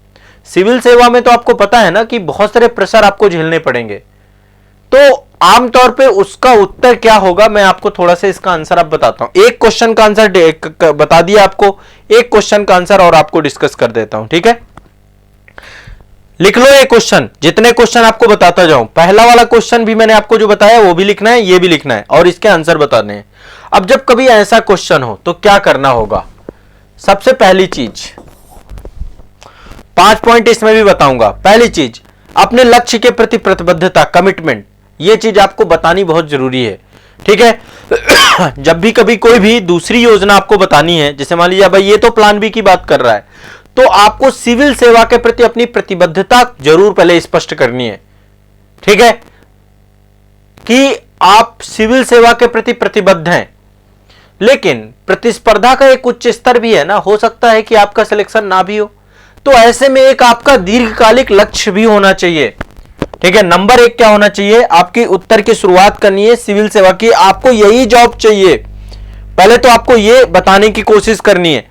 Speaker 1: सिविल सेवा में तो आपको पता है ना कि बहुत सारे प्रेशर आपको झेलने पड़ेंगे। तो आमतौर पे उसका उत्तर क्या होगा, मैं आपको थोड़ा सा इसका आंसर अब बताता हूं। एक क्वेश्चन का आंसर बता दिया आपको, एक क्वेश्चन का आंसर और आपको डिस्कस कर देता हूं, ठीक है। लिख लो ये क्वेश्चन, जितने क्वेश्चन आपको बताता जाऊं। पहला वाला क्वेश्चन भी मैंने आपको जो बताया वो भी लिखना है, ये भी लिखना है और इसके आंसर बताने हैं। अब जब कभी ऐसा क्वेश्चन हो तो क्या करना होगा। सबसे पहली चीज, 5 पॉइंट इसमें भी बताऊंगा। पहली चीज, अपने लक्ष्य के प्रति प्रतिबद्धता, कमिटमेंट, ये चीज आपको बतानी बहुत जरूरी है, ठीक है। जब भी कभी कोई भी दूसरी योजना आपको बतानी है, जैसे मान लीजिए भाई ये तो प्लान बी की बात कर रहा है, तो आपको सिविल सेवा के प्रति अपनी प्रतिबद्धता जरूर पहले स्पष्ट करनी है, ठीक है, कि आप सिविल सेवा के प्रति प्रतिबद्ध हैं। लेकिन प्रतिस्पर्धा का एक उच्च स्तर भी है ना, हो सकता है कि आपका सिलेक्शन ना भी हो। तो ऐसे में एक आपका दीर्घकालिक लक्ष्य भी होना चाहिए, ठीक है। नंबर 1 क्या होना चाहिए, आपकी उत्तर की शुरुआत करनी है सिविल सेवा की, आपको यही जॉब चाहिए। पहले तो आपको यह बताने की कोशिश करनी है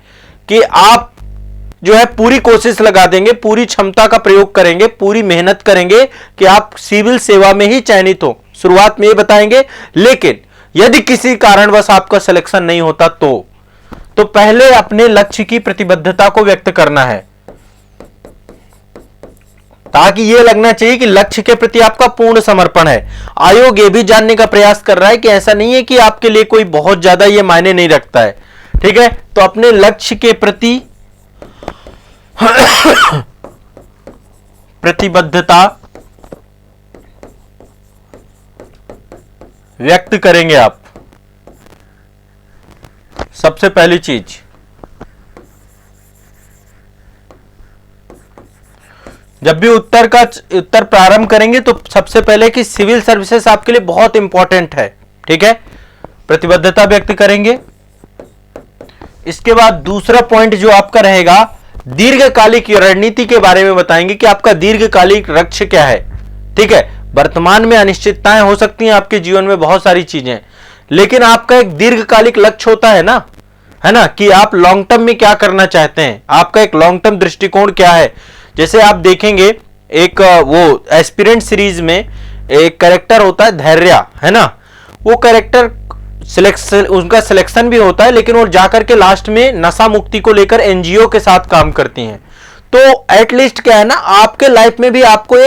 Speaker 1: कि आप जो है पूरी कोशिश लगा देंगे, पूरी क्षमता का प्रयोग करेंगे, पूरी मेहनत करेंगे कि आप सिविल सेवा में ही चयनित हो, शुरुआत में ये बताएंगे। लेकिन यदि किसी कारणवश आपका सिलेक्शन नहीं होता तो पहले अपने लक्ष्य की प्रतिबद्धता को व्यक्त करना है, ताकि यह लगना चाहिए कि लक्ष्य के प्रति आपका पूर्ण समर्पण है। आयोग यह भी जानने का प्रयास कर रहा है कि ऐसा नहीं है कि आपके लिए कोई बहुत ज्यादा यह मायने नहीं रखता है, ठीक है। तो अपने लक्ष्य के प्रति प्रतिबद्धता व्यक्त करेंगे आप। सबसे पहली चीज, जब भी उत्तर प्रारंभ करेंगे तो सबसे पहले कि सिविल सर्विसेज आपके लिए बहुत इंपॉर्टेंट है, ठीक है, प्रतिबद्धता व्यक्त करेंगे। इसके बाद दूसरा पॉइंट जो आपका रहेगा, दीर्घकालिक रणनीति के बारे में बताएंगे कि आपका दीर्घकालिक लक्ष्य क्या है, ठीक है। वर्तमान में अनिश्चितताएं हो सकती हैं आपके जीवन में, बहुत सारी चीजें, लेकिन आपका एक दीर्घकालिक लक्ष्य होता है ना, कि आप लॉन्ग टर्म में क्या करना चाहते हैं, आपका एक लॉन्ग टर्म दृष्टिकोण क्या है। जैसे आप देखेंगे एक वो एस्पिरेंट सीरीज में एक कैरेक्टर होता है धैर्य, है ना, वो कैरेक्टर उनका सिलेक्शन भी होता है, लेकिन वो जाकर के लास्ट में नशा मुक्ति को लेकर एनजीओ के साथ काम करती हैं। तो एटलीस्ट क्या है ना, आपके लाइफ में भी आपको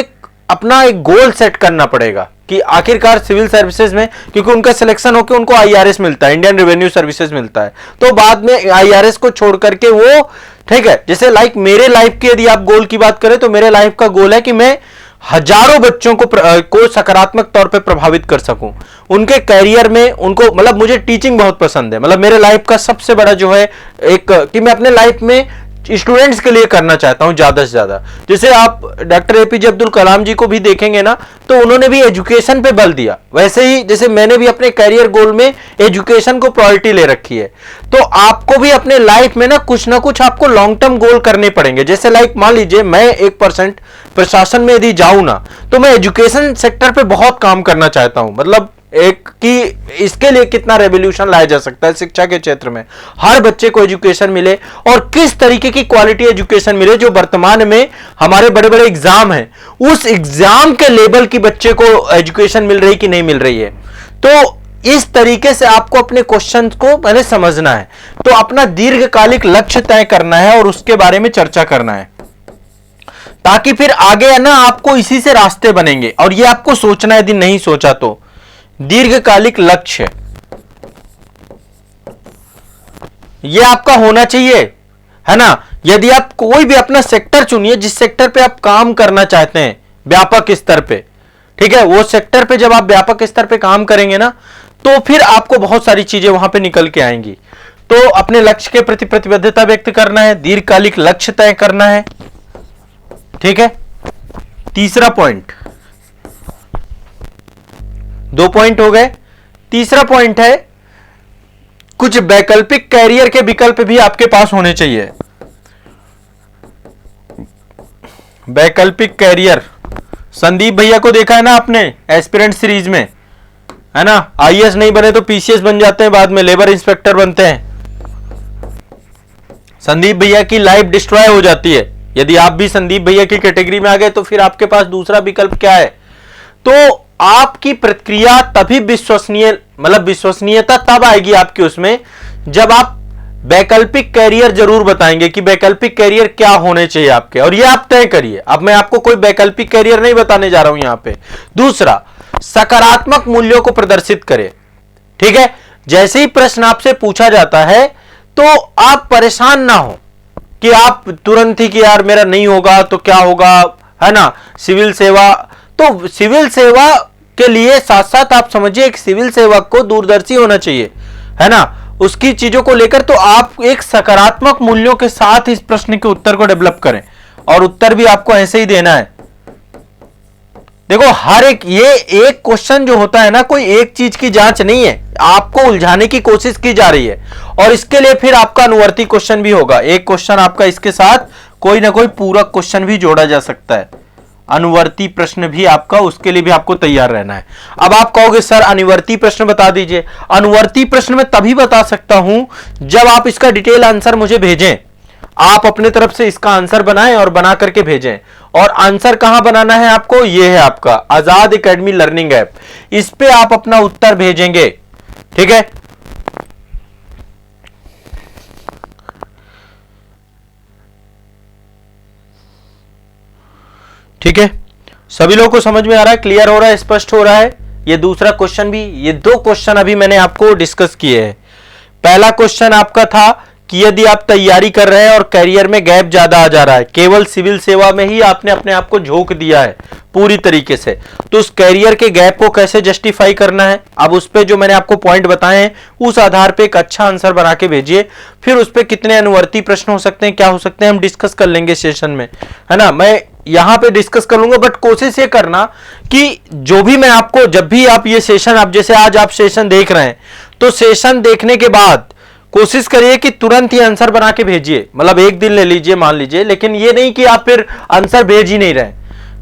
Speaker 1: अपना एक गोल सेट करना पड़ेगा कि आखिरकार सिविल सर्विसेज में, क्योंकि उनका सिलेक्शन होकर उनको आईआरएस मिलता है, इंडियन रेवेन्यू सर्विसेज मिलता है, तो बाद में आईआरएस को छोड़ करके वो, ठीक है। जैसे लाइक मेरे लाइफ के यदि आप गोल की बात करें तो मेरे लाइफ का गोल है कि मैं हजारों बच्चों को सकारात्मक तौर पे प्रभावित कर सकूं, उनके कैरियर में उनको, मतलब मुझे टीचिंग बहुत पसंद है, मतलब मेरे लाइफ का सबसे बड़ा जो है एक कि मैं अपने लाइफ में स्टूडेंट्स के लिए करना चाहता हूं ज्यादा से ज्यादा। जैसे आप डॉक्टर एपीजे अब्दुल कलाम जी को भी देखेंगे ना, तो उन्होंने भी एजुकेशन पे बल दिया, वैसे ही जैसे मैंने भी अपने करियर गोल में एजुकेशन को प्रायोरिटी ले रखी है। तो आपको भी अपने लाइफ में ना कुछ आपको लॉन्ग टर्म गोल करने पड़ेंगे। जैसे लाइक मान लीजिए मैं 1% प्रशासन में यदि जाऊं ना, तो मैं एजुकेशन सेक्टर पे बहुत काम करना चाहता हूं, मतलब एक कि इसके लिए कितना रेवोल्यूशन लाया जा सकता है शिक्षा के क्षेत्र में, हर बच्चे को एजुकेशन मिले और किस तरीके की क्वालिटी एजुकेशन मिले जो वर्तमान में हमारे बड़े बड़े एग्जाम हैं, उस एग्जाम के लेवल की बच्चे को एजुकेशन मिल रही कि नहीं मिल रही है। तो इस तरीके से आपको अपने क्वेश्चन को पहले समझना है, तो अपना दीर्घकालिक लक्ष्य तय करना है और उसके बारे में चर्चा करना है, ताकि फिर आगे है ना आपको इसी से रास्ते बनेंगे। और ये आपको सोचना है, यदि नहीं सोचा तो दीर्घकालिक लक्ष्य ये आपका होना चाहिए, है ना। यदि आप कोई भी अपना सेक्टर चुनिए जिस सेक्टर पे आप काम करना चाहते हैं व्यापक स्तर पे, ठीक है, वो सेक्टर पे जब आप व्यापक स्तर पे काम करेंगे ना, तो फिर आपको बहुत सारी चीजें वहां पे निकल के आएंगी। तो अपने लक्ष्य के प्रति प्रतिबद्धता व्यक्त करना है, दीर्घकालिक लक्ष्य तय करना है, ठीक है। तीसरा पॉइंट, 2 पॉइंट हो गए। तीसरा पॉइंट है कुछ वैकल्पिक कैरियर के विकल्प भी आपके पास होने चाहिए। वैकल्पिक कैरियर, संदीप भैया को देखा है ना आपने एस्पिरेंट सीरीज में, है ना, आईएएस नहीं बने तो पीसीएस बन जाते हैं, बाद में लेबर इंस्पेक्टर बनते हैं। संदीप भैया की लाइफ डिस्ट्रॉय हो जाती है। यदि आप भी संदीप भैया की कैटेगरी में आ गए तो फिर आपके पास दूसरा विकल्प क्या है, तो आपकी प्रक्रिया तभी विश्वसनीय, मतलब विश्वसनीयता तब आएगी आपकी उसमें जब आप वैकल्पिक कैरियर जरूर बताएंगे कि वैकल्पिक कैरियर क्या होने चाहिए आपके, और ये आप तय करिए। अब मैं आपको कोई वैकल्पिक कैरियर नहीं बताने जा रहा हूं यहां पे। दूसरा, सकारात्मक मूल्यों को प्रदर्शित करें, ठीक है। जैसे ही प्रश्न आपसे पूछा जाता है तो आप परेशान ना हो कि आप तुरंत ही कि यार मेरा नहीं होगा तो क्या होगा, है ना। सिविल सेवा, तो सिविल सेवा के लिए साथ साथ आप समझिए एक सिविल सेवक को दूरदर्शी होना चाहिए, है ना, उसकी चीजों को लेकर। तो आप एक सकारात्मक मूल्यों के साथ इस प्रश्न के उत्तर को डेवलप करें, और उत्तर भी आपको ऐसे ही देना है। देखो हर एक, ये एक क्वेश्चन जो होता है ना, कोई एक चीज की जांच नहीं है, आपको उलझाने की कोशिश की जा रही है, और इसके लिए फिर आपका अनुवर्ती क्वेश्चन भी होगा। एक क्वेश्चन आपका इसके साथ कोई ना कोई पूरक क्वेश्चन भी जोड़ा जा सकता है, अनुवर्ती प्रश्न भी आपका, उसके लिए भी आपको तैयार रहना है। अब आप कहोगे सर अनुवर्ती प्रश्न बता दीजिए। अनुवर्ती प्रश्न मैं तभी बता सकता हूं जब आप इसका डिटेल आंसर मुझे भेजें। आप अपने तरफ से इसका आंसर बनाएं और बना करके भेजें। और आंसर कहां बनाना है आपको, ये है आपका आजाद एकेडमी लर्निंग ऐप, इस पे आप अपना उत्तर भेजेंगे। ठीक है, ठीक है, सभी लोगों को समझ में आ रहा है, क्लियर हो रहा है, स्पष्ट हो रहा है। ये दूसरा क्वेश्चन भी, ये दो क्वेश्चन अभी मैंने आपको डिस्कस किए हैं। पहला क्वेश्चन आपका था कि यदि आप तैयारी कर रहे हैं और करियर में गैप ज्यादा आ जा रहा है, केवल सिविल सेवा में ही आपने अपने आप को झोंक दिया है पूरी तरीके से, तो उस करियर के गैप को कैसे जस्टिफाई करना है। अब उस पे जो मैंने आपको पॉइंट बताए हैं उस आधार पे एक अच्छा आंसर बना के भेजिए। फिर उस पे कितने अनुवर्ती प्रश्न हो सकते हैं, क्या हो सकते हैं, हम डिस्कस कर लेंगे सेशन में, है ना। मैं यहां पे डिस्कस कर लूंगा, बट कोशिश ये करना कि जो भी मैं आपको, जब भी आप ये सेशन, आप जैसे आज आप सेशन देख रहे हैं, तो सेशन देखने के बाद कोशिश करिए कि तुरंत ही आंसर बना के भेजिए। मतलब एक दिन ले लीजिए मान लीजिए, लेकिन ये नहीं कि आप फिर आंसर भेज ही नहीं रहे।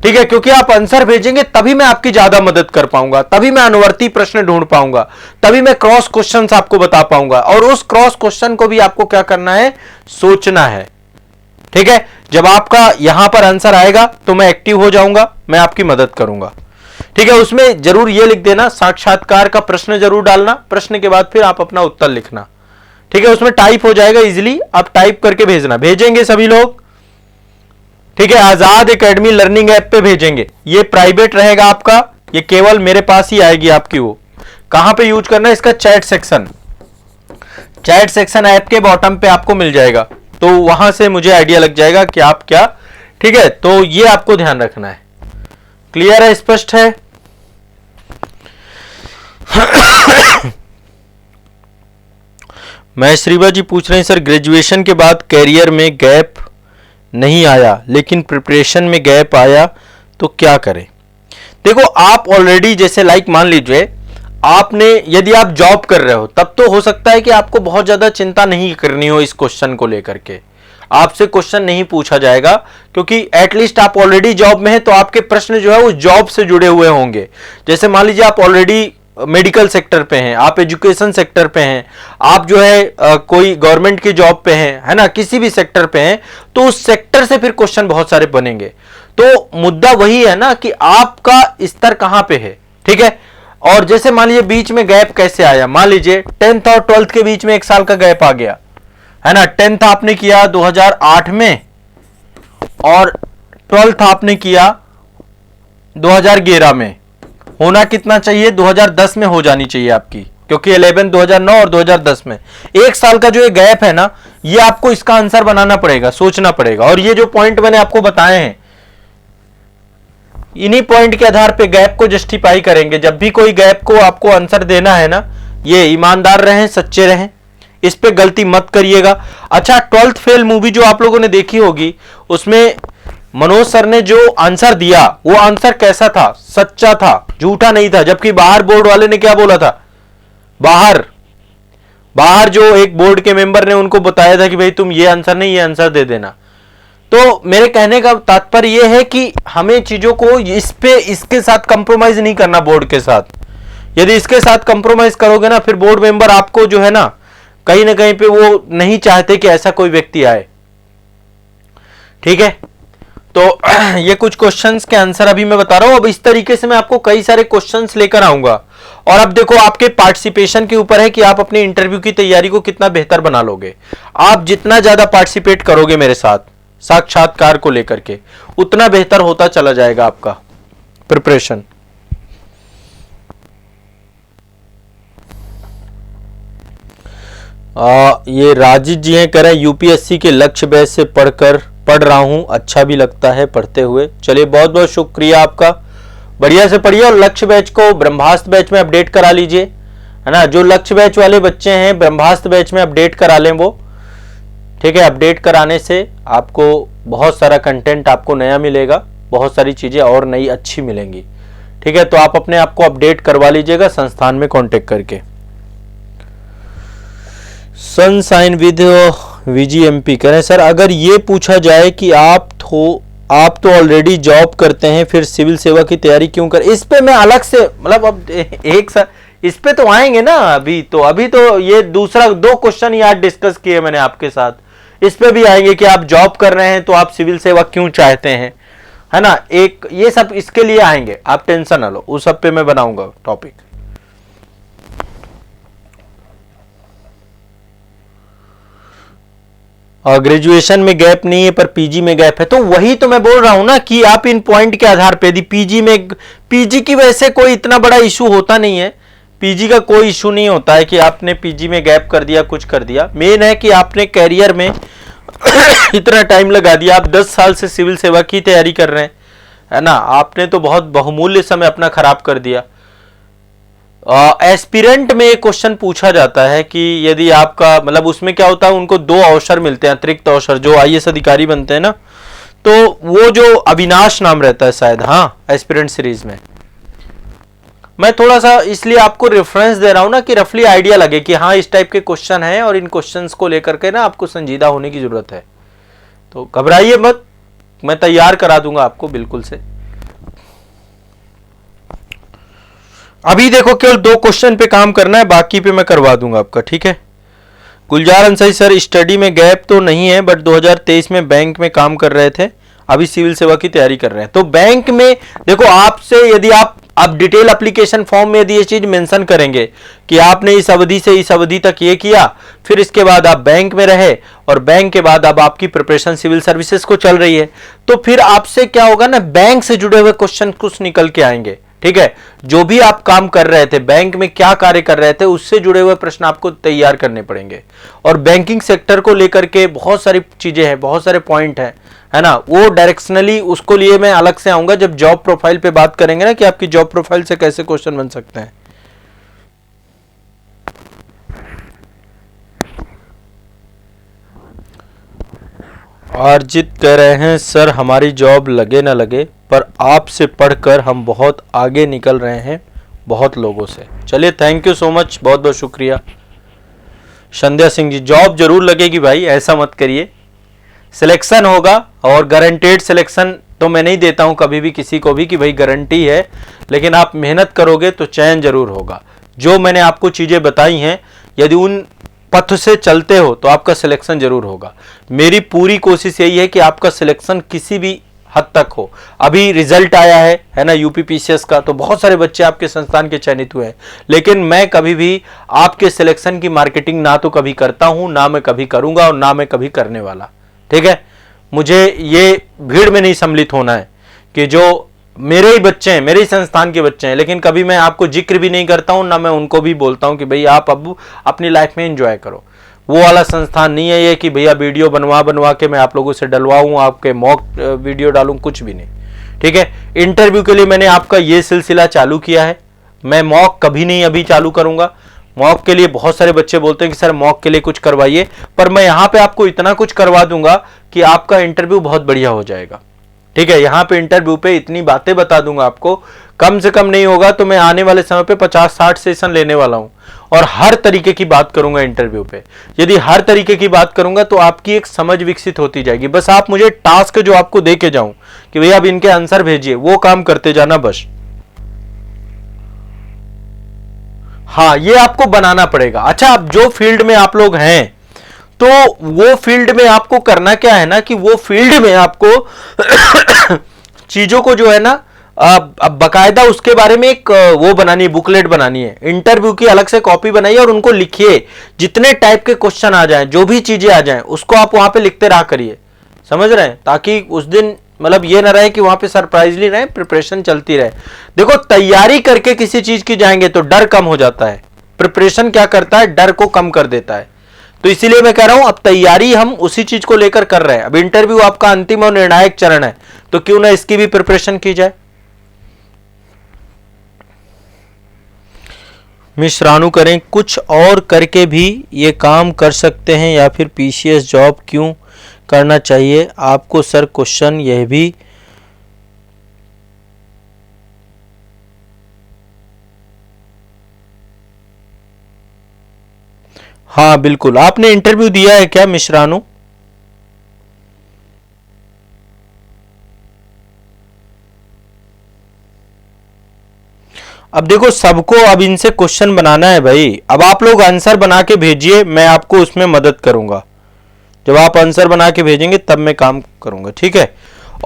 Speaker 1: ठीक है, क्योंकि आप आंसर भेजेंगे तभी मैं आपकी ज्यादा मदद कर पाऊंगा, तभी मैं अनुवर्ती प्रश्न ढूंढ पाऊंगा, तभी मैं क्रॉस क्वेश्चंस आपको बता पाऊंगा। और उस क्रॉस क्वेश्चन को भी आपको क्या करना है, सोचना है। ठीक है, जब आपका यहां पर आंसर आएगा तो मैं एक्टिव हो जाऊंगा, मैं आपकी मदद करूंगा। ठीक है, उसमें जरूर ये लिख देना, साक्षात्कार का प्रश्न जरूर डालना, प्रश्न के बाद फिर आप अपना उत्तर लिखना। ठीक है, उसमें टाइप हो जाएगा इजीली, आप टाइप करके भेजना, भेजेंगे सभी लोग। ठीक है, आजाद एकेडमी लर्निंग ऐप पे भेजेंगे, ये प्राइवेट रहेगा आपका, ये केवल मेरे पास ही आएगी आपकी। वो कहां पे यूज करना है इसका, chat section, chat section app के बॉटम पे आपको मिल जाएगा, तो वहां से मुझे आइडिया लग जाएगा कि आप क्या। ठीक है, तो ये आपको ध्यान रखना है। क्लियर है, स्पष्ट है। महेश्रीबा जी पूछ रहे हैं, सर ग्रेजुएशन के बाद कैरियर में गैप नहीं आया लेकिन प्रिपरेशन में गैप आया तो क्या करें। देखो, आप ऑलरेडी जैसे लाइक मान लीजिए आपने, यदि आप जॉब कर रहे हो तब तो हो सकता है कि आपको बहुत ज्यादा चिंता नहीं करनी हो इस क्वेश्चन को लेकर के, आपसे क्वेश्चन नहीं पूछा जाएगा, क्योंकि एटलीस्ट आप ऑलरेडी जॉब में है तो आपके प्रश्न जो है उस जॉब से जुड़े हुए होंगे। जैसे मान लीजिए आप ऑलरेडी मेडिकल सेक्टर पे हैं, आप एजुकेशन सेक्टर पे हैं, आप जो है कोई गवर्नमेंट की जॉब पे हैं, है ना, किसी भी सेक्टर पे हैं, तो उस सेक्टर से फिर क्वेश्चन बहुत सारे बनेंगे। तो मुद्दा वही है ना कि आपका स्तर कहां पे है। ठीक है, और जैसे मान लीजिए बीच में गैप कैसे आया, मान लीजिए 10th और 12th के बीच में एक साल का गैप आ गया, है ना। 10th आपने किया 2008 में और 12th आपने किया 2011 में। होना कितना चाहिए, 2010 में हो जानी चाहिए आपकी, क्योंकि 11 2009 और 2010 में एक साल का जो ये गैप है ना, ये आपको इसका आंसर बनाना पड़ेगा, सोचना पड़ेगा। और ये जो पॉइंट मैंने आपको बताए हैं, इन्हीं पॉइंट के आधार पे गैप को जस्टिफाई करेंगे। जब भी कोई गैप को आपको आंसर देना है ना, ये ईमानदार रहें, सच्चे रहें, इस पे गलती मत करिएगा। अच्छा, 12th फेल मूवी जो आप लोगों ने देखी होगी, उसमें मनोज सर ने जो आंसर दिया वो आंसर कैसा था, सच्चा था, झूठा नहीं था। जबकि बाहर बोर्ड वाले ने क्या बोला था, बाहर जो एक बोर्ड के मेंबर ने उनको बताया था कि भाई तुम ये आंसर नहीं, ये आंसर दे देना। तो मेरे कहने का तात्पर्य यह है कि हमें चीजों को इस पे, इसके साथ कंप्रोमाइज नहीं करना बोर्ड के साथ। यदि इसके साथ कंप्रोमाइज करोगे ना, फिर बोर्ड मेंबर आपको जो है ना कहीं पे वो नहीं चाहते कि ऐसा कोई व्यक्ति आए। ठीक है, तो ये कुछ क्वेश्चंस के आंसर अभी मैं बता रहा हूं। अब इस तरीके से मैं आपको कई सारे क्वेश्चंस लेकर आऊंगा। और अब देखो, आपके पार्टिसिपेशन के ऊपर है कि आप अपने इंटरव्यू की तैयारी को कितना बेहतर बना लोगे। आप जितना ज्यादा पार्टिसिपेट करोगे मेरे साथ साक्षात्कार को लेकर के, उतना बेहतर होता चला जाएगा आपका प्रिपरेशन। ये राजीव जी हैं, कह रहे हैं यूपीएससी के लक्ष्य बैच से पढ़ रहा हूं, अच्छा भी लगता है पढ़ते हुए। चलिए, बहुत बहुत शुक्रिया आपका, बढ़िया से पढ़िए। और लक्ष्य बैच को ब्रह्मास्त्र बैच में अपडेट करा लीजिए, है ना। जो लक्ष्य बैच वाले बच्चे हैं ब्रह्मास्त्र बैच में अपडेट करा लें वो। ठीक है, अपडेट कराने से आपको बहुत सारा कंटेंट आपको नया मिलेगा, बहुत सारी चीजें और नई अच्छी मिलेंगी। ठीक है, तो आप अपने आप को अपडेट करवा लीजिएगा संस्थान में कांटेक्ट करके। सनसाइन विद वीजीएमपी करें, सर अगर ये पूछा जाए कि आप तो ऑलरेडी जॉब करते हैं, फिर सिविल सेवा की तैयारी क्यों कर। इस पे मैं अलग से, मतलब अब एक सर इस पे तो आएंगे ना। अभी तो ये दूसरा 2 क्वेश्चन ही आज डिस्कस किए मैंने आपके साथ। इस पे भी आएंगे कि आप जॉब कर रहे हैं तो आप सिविल सेवा क्यों चाहते हैं, है ना, एक ये सब इसके लिए आएंगे, आप टेंशन ना लो, उस सब पे मैं बनाऊंगा टॉपिक। और ग्रेजुएशन में गैप नहीं है पर पीजी में गैप है, तो वही तो मैं बोल रहा हूं ना कि आप इन पॉइंट के आधार पे यदि पीजी की वजह से कोई इतना बड़ा इशू होता नहीं है, पीजी का कोई इशू नहीं होता है कि आपने पीजी में गैप कर दिया, कुछ कर दिया। मेन है कि आपने कैरियर में इतना टाइम लगा दिया, आप 10 साल से सिविल सेवा की तैयारी कर रहे हैं, है ना, आपने तो बहुत बहुमूल्य समय अपना खराब कर दिया। एस्पिरेंट में एक क्वेश्चन पूछा जाता है कि यदि आपका मतलब उसमें क्या होता है, उनको 2 अवसर मिलते हैं, अतिरिक्त अवसर, जो आईएएस अधिकारी बनते हैं ना, तो वो जो अविनाश नाम रहता है शायद, हाँ, एस्पिरेंट सीरीज में। मैं थोड़ा सा इसलिए आपको रेफरेंस दे रहा हूं ना कि रफली आइडिया लगे कि हाँ इस टाइप के क्वेश्चन हैं और इन क्वेश्चंस को लेकर के ना आपको संजीदा होने की जरूरत है। तो घबराइए मत, मैं तैयार करा दूंगा आपको बिल्कुल से। अभी देखो केवल 2 क्वेश्चन पे काम करना है, बाकी पे मैं करवा दूंगा आपका, ठीक है। गुलजार अंसारी सर, स्टडी में गैप तो नहीं है बट 2023 में बैंक में काम कर रहे थे, अभी सिविल सेवा की तैयारी कर रहे हैं। तो बैंक में देखो, आपसे यदि आप डिटेल एप्लीकेशन फॉर्म में यदि ये चीज मेंशन करेंगे कि आपने इस अवधि से इस अवधि तक ये किया, फिर इसके बाद आप बैंक में रहे और बैंक के बाद अब आपकी प्रिपरेशन सिविल सर्विसेज को चल रही है, तो फिर आपसे क्या होगा ना, बैंक से जुड़े हुए क्वेश्चन कुछ निकल के आएंगे, ठीक है। जो भी आप काम कर रहे थे, बैंक में क्या कार्य कर रहे थे, उससे जुड़े हुए प्रश्न आपको तैयार करने पड़ेंगे। और बैंकिंग सेक्टर को लेकर के बहुत सारी चीजें हैं, बहुत सारे पॉइंट हैं, है ना, वो डायरेक्शनली उसको लिए मैं अलग से आऊंगा जब जॉब प्रोफाइल पे बात करेंगे ना कि आपकी जॉब प्रोफाइल से कैसे क्वेश्चन बन सकते हैं। अर्जित कह रहे हैं सर हमारी जॉब लगे ना लगे पर आपसे पढ़कर हम बहुत आगे निकल रहे हैं बहुत लोगों से। चलिए थैंक यू सो मच, बहुत बहुत शुक्रिया। संध्या सिंह जी, जॉब जरूर लगेगी भाई, ऐसा मत करिए, सिलेक्शन होगा और गारंटेड सिलेक्शन तो मैं नहीं देता हूं कभी भी किसी को भी कि भाई गारंटी है, लेकिन आप मेहनत करोगे तो चयन जरूर होगा। जो मैंने आपको चीजें बताई हैं, यदि उन पथ से चलते हो तो आपका सिलेक्शन जरूर होगा। मेरी पूरी कोशिश यही है कि आपका सिलेक्शन किसी भी हद तक हो। अभी रिजल्ट आया है ना, यूपीपीसीएस का, तो बहुत सारे बच्चे आपके संस्थान के चयनित हुए हैं, लेकिन मैं कभी भी आपके सिलेक्शन की मार्केटिंग ना तो कभी करता हूं, ना मैं कभी करूंगा और ना मैं कभी करने वाला, ठीक है। मुझे ये भीड़ में नहीं सम्मिलित होना है कि जो मेरे ही बच्चे हैं, मेरे ही संस्थान के बच्चे हैं, लेकिन कभी मैं आपको जिक्र भी नहीं करता हूं, ना मैं उनको भी बोलता हूं कि भाई आप अब अपनी लाइफ में एंजॉय करो। वो वाला संस्थान नहीं है ये कि भैया वीडियो बनवा के मैं आप लोगों से डलवाऊं, आपके मॉक वीडियो डालूं, कुछ भी नहीं, ठीक है। इंटरव्यू के लिए मैंने आपका ये सिलसिला चालू किया है, मैं मॉक कभी नहीं अभी चालू करूंगा। मॉक के लिए बहुत सारे बच्चे बोलते हैं कि सर मॉक के लिए कुछ करवाइए, पर मैं यहां पे आपको इतना कुछ करवा दूंगा कि आपका इंटरव्यू बहुत बढ़िया हो जाएगा, ठीक है। यहां पे इंटरव्यू पे इतनी बातें बता दूंगा आपको, कम से कम नहीं होगा तो मैं आने वाले समय पे 50-60 सेशन लेने वाला हूं और हर तरीके की बात करूंगा इंटरव्यू पे। यदि हर तरीके की बात करूंगा तो आपकी एक समझ विकसित होती जाएगी। बस आप मुझे टास्क जो आपको दे के जाऊं कि भैया अब इनके आंसर भेजिए, वो काम करते जाना बस। हाँ, ये आपको बनाना पड़ेगा। अच्छा, अब जो फील्ड में आप लोग हैं तो वो फील्ड में आपको करना क्या है ना कि वो फील्ड में आपको चीजों को जो है ना अब बकायदा उसके बारे में एक वो बनानी है, बुकलेट बनानी है, इंटरव्यू की अलग से कॉपी बनाइए और उनको लिखिए। जितने टाइप के क्वेश्चन आ जाएं, जो भी चीजें आ जाएं, उसको आप वहां पे लिखते रहा करिए, समझ रहे हैं, ताकि उस दिन मतलब ये ना रहे कि वहां पे सरप्राइजली रहे, प्रिपरेशन चलती रहे। देखो, तैयारी करके किसी चीज की जाएंगे तो डर कम हो जाता है। प्रिपरेशन क्या करता है, डर को कम कर देता है। तो इसीलिए मैं कह रहा हूं अब तैयारी हम उसी चीज को लेकर कर रहे हैं। अब इंटरव्यू आपका अंतिम और निर्णायक चरण है, तो क्यों ना इसकी भी प्रिपरेशन की जाए। मिश्राणु करें, कुछ और करके भी ये काम कर सकते हैं या फिर पीसीएस जॉब क्यों करना चाहिए आपको सर। क्वेश्चन यह भी हाँ बिल्कुल। आपने इंटरव्यू दिया है क्या मिश्राणु? अब देखो, सबको अब इनसे क्वेश्चन बनाना है भाई। अब आप लोग आंसर बना के भेजिए, मैं आपको उसमें मदद करूंगा, जब आप आंसर बना के भेजेंगे तब मैं काम करूंगा, ठीक है।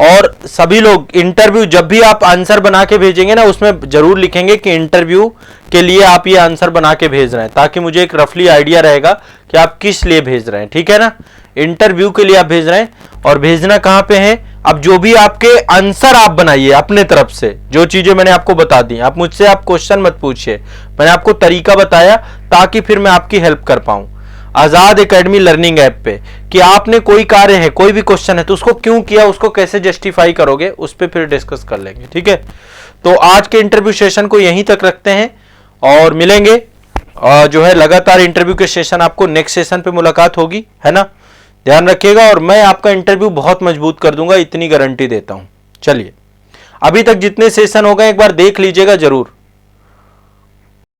Speaker 1: और सभी लोग इंटरव्यू, जब भी आप आंसर बना के भेजेंगे ना, उसमें जरूर लिखेंगे कि इंटरव्यू के लिए आप ये आंसर बना के भेज रहे हैं, ताकि मुझे एक रफली आइडिया रहेगा कि आप किस लिए भेज रहे हैं, ठीक है ना। इंटरव्यू के लिए आप भेज रहे हैं, और भेजना कहां पे है। अब जो भी आपके आंसर आप बनाइए अपने तरफ से, जो चीजें मैंने आपको बता दी, आप मुझसे आप क्वेश्चन मत पूछिए, मैंने आपको तरीका बताया ताकि फिर मैं आपकी हेल्प कर पाऊं। आजाद एकेडमी लर्निंग ऐप पे कि आपने कोई कार्य है, कोई भी क्वेश्चन है, तो उसको क्यों किया, उसको कैसे जस्टिफाई करोगे, उस पर फिर डिस्कस कर लेंगे, ठीक है। तो आज के इंटरव्यू सेशन को यहीं तक रखते हैं और मिलेंगे, जो है लगातार इंटरव्यू के सेशन, आपको नेक्स्ट सेशन पे मुलाकात होगी, है ना। ध्यान रखिएगा, और मैं आपका इंटरव्यू बहुत मजबूत कर दूंगा, इतनी गारंटी देता हूं। चलिए, अभी तक जितने सेशन हो गए एक बार देख लीजिएगा जरूर।